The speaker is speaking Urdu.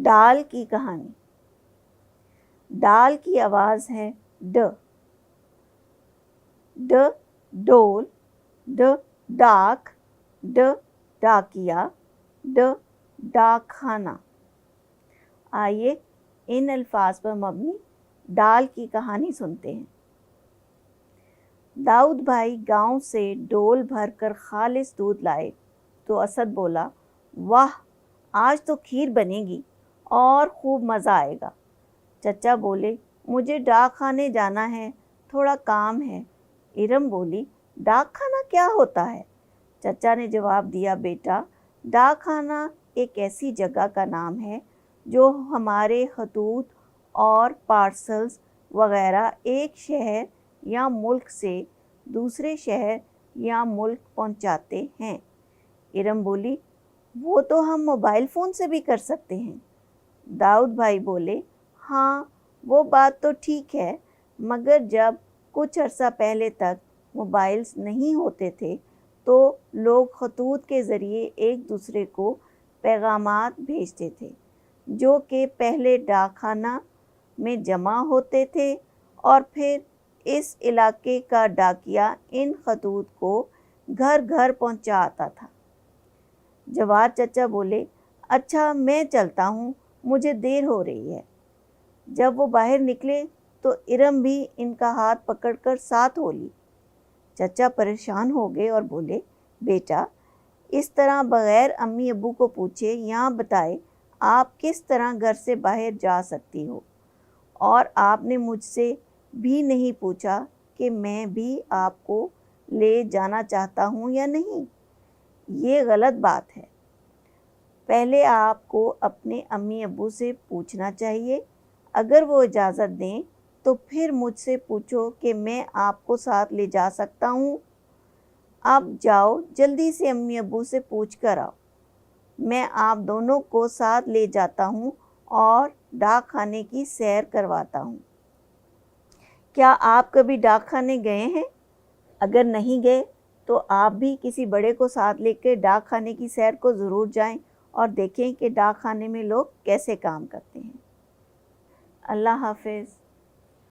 ڈال کی کہانی۔ ڈال کی آواز ہے ڈ، ڈ ڈول، ڈ ڈاک، ڈ ڈاکیا، ڈ ڈاک خانہ۔ آئیے ان الفاظ پر مبنی ڈال کی کہانی سنتے ہیں۔ داؤد بھائی گاؤں سے ڈول بھر کر خالص دودھ لائے تو اسد بولا، واہ آج تو کھیر بنے گی اور خوب مزہ آئے گا۔ چچا بولے، مجھے ڈاک خانے جانا ہے، تھوڑا کام ہے۔ ارم بولی، ڈاک خانہ کیا ہوتا ہے؟ چچا نے جواب دیا، بیٹا ڈاک خانہ ایک ایسی جگہ کا نام ہے جو ہمارے خطوط اور پارسلز وغیرہ ایک شہر یا ملک سے دوسرے شہر یا ملک پہنچاتے ہیں۔ ارم بولی، وہ تو ہم موبائل فون سے بھی کر سکتے ہیں۔ داؤد بھائی بولے، ہاں وہ بات تو ٹھیک ہے، مگر جب کچھ عرصہ پہلے تک موبائلز نہیں ہوتے تھے تو لوگ خطوط کے ذریعے ایک دوسرے کو پیغامات بھیجتے تھے جو کہ پہلے ڈاک خانہ میں جمع ہوتے تھے اور پھر اس علاقے کا ڈاکیا ان خطوط کو گھر گھر پہنچا آتا تھا۔ جواد چچا بولے، اچھا میں چلتا ہوں، مجھے دیر ہو رہی ہے۔ جب وہ باہر نکلے تو ارم بھی ان کا ہاتھ پکڑ کر ساتھ ہو لی۔ چچا پریشان ہو گئے اور بولے، بیٹا اس طرح بغیر امی ابو کو پوچھے یا بتائے آپ کس طرح گھر سے باہر جا سکتی ہو؟ اور آپ نے مجھ سے بھی نہیں پوچھا کہ میں بھی آپ کو لے جانا چاہتا ہوں یا نہیں۔ یہ غلط بات ہے۔ پہلے آپ کو اپنے امی ابو سے پوچھنا چاہیے، اگر وہ اجازت دیں تو پھر مجھ سے پوچھو کہ میں آپ کو ساتھ لے جا سکتا ہوں۔ اب جاؤ جلدی سے امی ابو سے پوچھ کر آؤ، میں آپ دونوں کو ساتھ لے جاتا ہوں اور ڈاک خانے کی سیر کرواتا ہوں۔ کیا آپ کبھی ڈاک خانے گئے ہیں؟ اگر نہیں گئے تو آپ بھی کسی بڑے کو ساتھ لے کے ڈاک خانے کی سیر کو ضرور جائیں اور دیکھیں کہ ڈاک خانے میں لوگ کیسے کام کرتے ہیں۔ اللہ حافظ۔